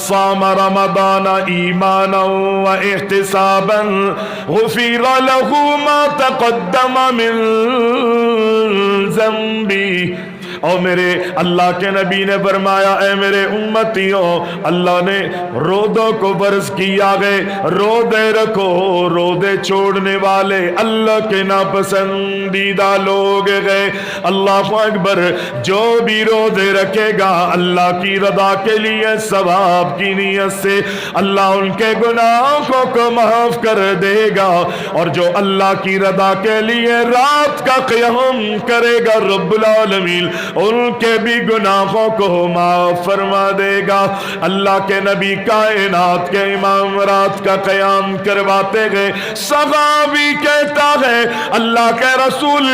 صام رمضان ایمانا واحتسابا غفر له ما تقدم من ذنبه۔ اور میرے اللہ کے نبی نے فرمایا اے میرے امتیوں، اللہ نے رودوں کو فرض کیا گئے، رودے رکھو، رودے چھوڑنے والے اللہ کے ناپسندیدہ لوگ گئے۔ اللہ اکبر، جو بھی رودے رکھے گا اللہ کی رضا کے لیے ثواب کی نیت سے، اللہ ان کے گناہوں کو معاف کر دے گا، اور جو اللہ کی رضا کے لیے رات کا قیام کرے گا رب العالمین ان کے بھی گناہوں کو معاف فرما دے گا۔ اللہ کے نبی کائنات کے امام رات کا قیام کرواتے گئے۔ صحابی کہتا ہے اللہ کے رسول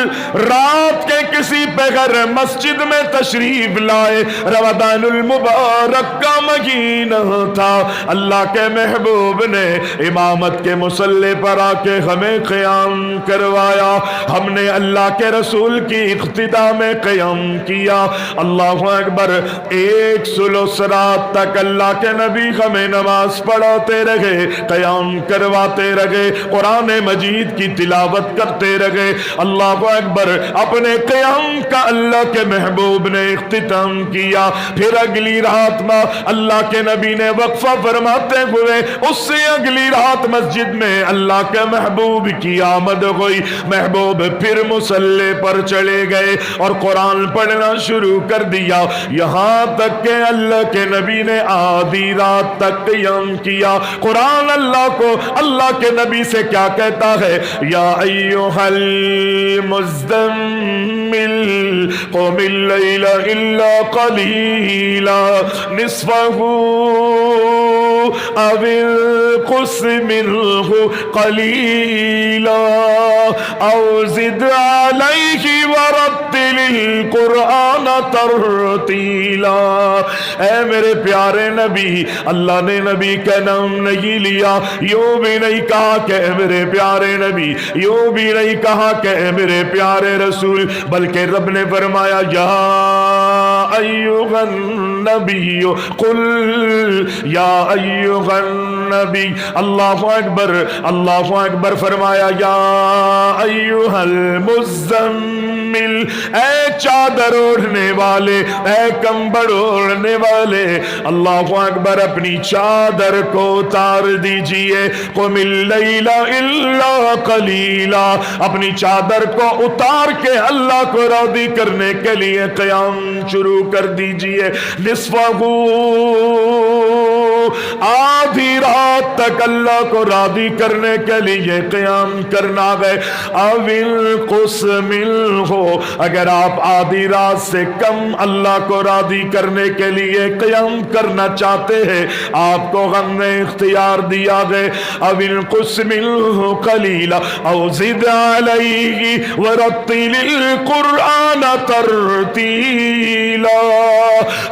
رات کے کسی پہر مسجد میں تشریف لائے، رمضان المبارک کا مہینہ تھا، اللہ کے محبوب نے امامت کے مصلی پر آ کے ہمیں قیام کروایا، ہم نے اللہ کے رسول کی اقتداء میں قیام کیا۔ اللہ اکبر، ایک ثلث رات تک اللہ کے نبی ہمیں نماز پڑھاتے رہے، قیام کرواتے رہے، قرآن مجید کی تلاوت کرتے رہے۔ اللہ اکبر، اپنے قیام کا اللہ کے محبوب نے اختتام کیا۔ پھر اگلی رات میں اللہ کے نبی نے وقفہ فرماتے ہوئے اس سے اگلی رات مسجد میں اللہ کے محبوب کی آمد ہوئی، محبوب پھر مصلی پر چلے گئے اور قرآن پڑھنا شروع کر دیا، یہاں تک کہ اللہ کے نبی نے آدھی رات تک قیام کیا۔ قرآن اللہ کو، اللہ کے نبی سے کیا کہتا ہے؟ یا ایھا المزمل قم اللیل الا قلیلا نصفہ او انقص منہ قلیلا او زد علیہ ورتل القرآن ترتیلا۔ اے میرے پیارے نبی، اللہ نے نبی کا نام نہیں لیا، یوں بھی نہیں کہا کہ اے میرے پیارے نبی، یوں بھی نہیں کہا کہ اے میرے پیارے رسول، بلکہ رب نے فرمایا یا ایھا النبی قل یا ایھا النبی۔ اللہ اکبر، اللہ اکبر، فرمایا یا ایھا المزمل، اے چادر اوڑھنے والے، اے کمبل اوڑھنے والے، اللہ اکبر، اپنی چادر کو اتار دیجئے۔ قم اللیل الا قلیلا، اپنی چادر کو اتار کے اللہ کو راضی کرنے کے لیے قیام شروع کر دیجئے۔ نصفہ، آدھی رات تک اللہ کو راضی کرنے کے لیے قیام کرنا ہے۔ اوِل قُسْ منہ، اگر آپ آدھی رات سے کم اللہ کو راضی کرنے کے لیے قیام کرنا چاہتے ہیں، آپ کو ہم نے اختیار دیا ہے۔ اوِل قُسْ منہ قلیلا او زد علیہ ورتل القرآن ترتیلا،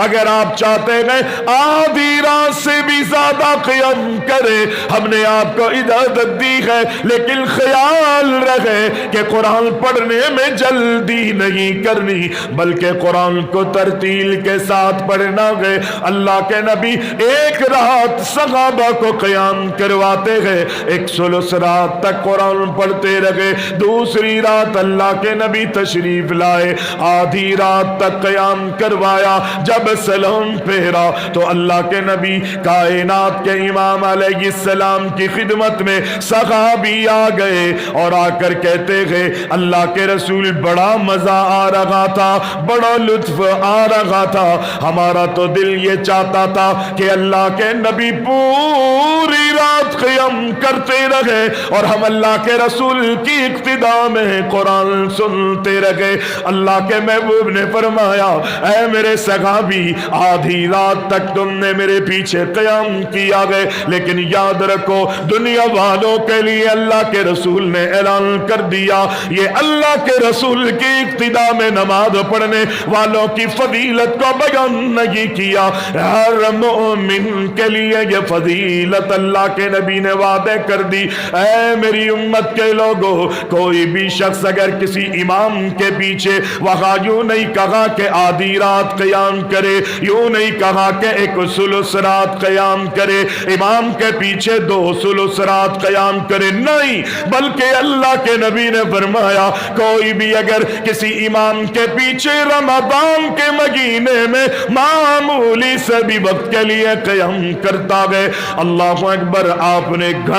اگر آپ چاہتے ہیں آدھی رات سے بھی زیادہ قیام کرے، ہم نے آپ کو اجازت دی ہے، لیکن خیال رکھے کہ قرآن پڑھنے میں جلدی نہیں کرنی، بلکہ قرآن کو ترتیل کے ساتھ پڑھنا ہے۔ اللہ کے نبی ایک رات صحابہ کو قیام کرواتے ہیں، ایک ثلث رات تک قرآن پڑھتے رہے، دوسری رات اللہ کے نبی تشریف لائے، آدھی رات تک قیام کروایا۔ جب سلام پھیرا تو اللہ کے نبی کائنات کے امام علیہ السلام کی خدمت میں صحابی آ گئے اور آ کر کہتے گئے اللہ کے رسول بڑا مزہ آ رہا تھا، بڑا لطف آ رہا تھا، ہمارا تو دل یہ چاہتا تھا کہ اللہ کے نبی پوری رات قیام کرتے رہے اور ہم اللہ کے رسول کی اقتداء میں قرآن سنتے رہے۔ اللہ کے محبوب نے فرمایا اے میرے صحابی، آدھی رات تک تم نے میرے پیچھے قیام کیا گئے، لیکن یاد رکھو دنیا والوں کے لیے اللہ کے رسول نے اعلان کر دیا، یہ اللہ کے رسول کی اقتداء میں نماز پڑھنے والوں کی فضیلت کو بیان نہیں کیا، ہر مومن کے لیے یہ فضیلت اللہ اللہ کے نبی نے وعدے کر دی، اے میری امت کے لوگوں، کوئی بھی شخص اگر کسی امام کے پیچھے وہاں یوں نہیں کہا کہ آدھی رات قیام کرے، یوں نہیں کہا کہ ایک ثلث رات قیام کرے، امام کے پیچھے 2 ثلث رات قیام کرے، نہیں، بلکہ اللہ کے نبی نے فرمایا کوئی بھی اگر کسی امام کے پیچھے رمضان کے مہینے میں معمولی سے بھی وقت کے لیے قیام کرتا گئے، اللہ اکبر، آپ نے ایک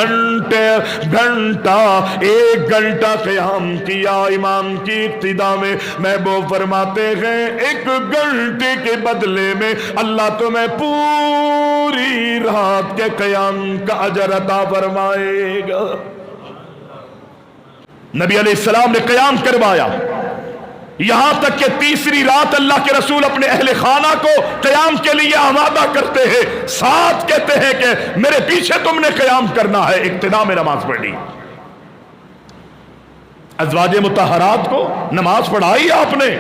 گھنٹہ قیام کیا امام کی اقتدا میں، محبوب فرماتے ہیں 1 گھنٹے کے بدلے میں اللہ تمہیں پوری رات کے قیام کا اجر عطا فرمائے گا۔ نبی علیہ السلام نے قیام کروایا، یہاں تک کہ تیسری رات اللہ کے رسول اپنے اہل خانہ کو قیام کے لیے آمادہ کرتے ہیں، ساتھ کہتے ہیں کہ میرے پیچھے تم نے قیام کرنا ہے، اقتدا میں نماز پڑھی۔ ازواج مطہرات کو نماز پڑھائی آپ نے،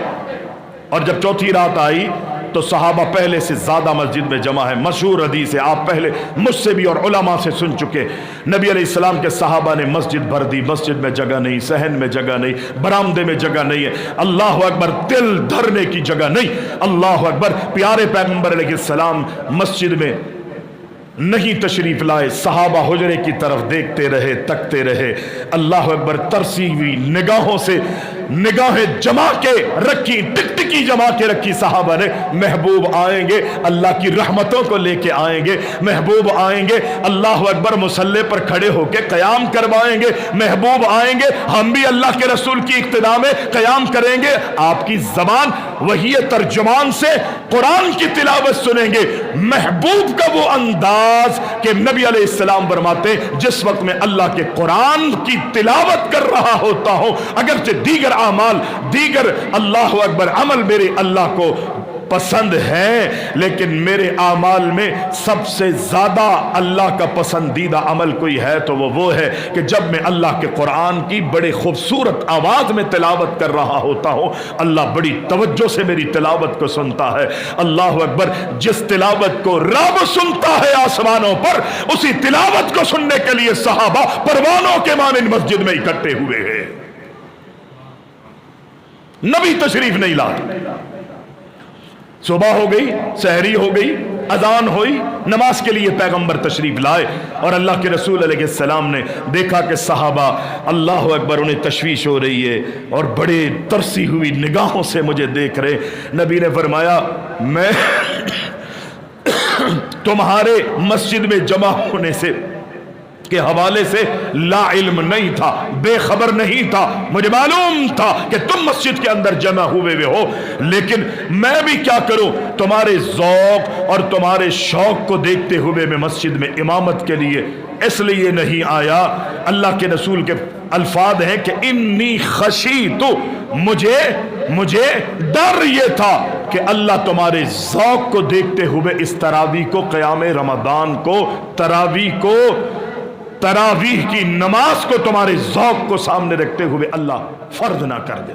اور جب چوتھی رات آئی تو صحابہ پہلے سے زیادہ مسجد میں جمع ہے، مشہور حدیث ہے، آپ پہلے مجھ سے بھی اور علماء سے سن چکے، نبی علیہ السلام کے صحابہ نے مسجد بھر دی، مسجد میں جگہ نہیں، صحن میں جگہ نہیں، برآمدے میں جگہ نہیں ہے، اللہ اکبر، دل دھرنے کی جگہ نہیں، اللہ اکبر، پیارے پیغمبر علیہ السلام مسجد میں نہیں تشریف لائے، صحابہ حجرے کی طرف دیکھتے رہے، تکتے رہے، اللہ اکبر، ترسی ہوئی نگاہوں سے نگاہیں جما کے رکھی، ٹکٹکی جما کے رکھی صحابہ نے، محبوب آئیں گے اللہ کی رحمتوں کو لے کے آئیں گے، محبوب آئیں گے اللہ اکبر مصلی پر کھڑے ہو کے قیام کروائیں گے، محبوب آئیں گے ہم بھی اللہ کے رسول کی اقتدا میں قیام کریں گے، آپ کی زبان وحی ترجمان سے قرآن کی تلاوت سنیں گے، محبوب کا وہ انداز کہ نبی علیہ السلام فرماتے جس وقت میں اللہ کے قرآن کی تلاوت کر رہا ہوتا ہوں، اگرچہ دیگر اعمال، دیگر اللہ اکبر عمل میرے اللہ کو پسند ہے، لیکن میرے اعمال میں سب سے زیادہ اللہ کا پسندیدہ عمل کوئی ہے تو وہ ہے کہ جب میں اللہ کے قرآن کی بڑے خوبصورت آواز میں تلاوت کر رہا ہوتا ہوں، اللہ بڑی توجہ سے میری تلاوت کو سنتا ہے، اللہ اکبر، جس تلاوت کو رب سنتا ہے آسمانوں پر، اسی تلاوت کو سننے کے لیے صحابہ پروانوں کے مانند مسجد میں اکٹھے ہوئے ہیں، نبی تشریف نہیں لائے، صبح ہو گئی، سحری ہو گئی، اذان ہوئی، نماز کے لیے پیغمبر تشریف لائے، اور اللہ کے رسول علیہ السلام نے دیکھا کہ صحابہ اللہ اکبر انہیں تشویش ہو رہی ہے اور بڑے ترسی ہوئی نگاہوں سے مجھے دیکھ رہے، نبی نے فرمایا میں تمہارے مسجد میں جمع ہونے سے کے حوالے سے لا علم نہیں تھا، بے خبر نہیں تھا، مجھے معلوم تھا کہ تم مسجد کے اندر جمع ہوئے ہو، لیکن میں بھی کیا کروں، تمہارے ذوق اور تمہارے شوق کو دیکھتے ہوئے میں مسجد میں امامت کے لیے اس لیے نہیں آیا۔ اللہ کے رسول کے الفاظ ہیں کہ انی خشیت، مجھے ڈر یہ تھا کہ اللہ تمہارے ذوق کو دیکھتے ہوئے اس تراویح کو، قیام رمضان کو، تراویح کی نماز کو، تمہارے ذوق کو سامنے رکھتے ہوئے اللہ فرض نہ کر دے۔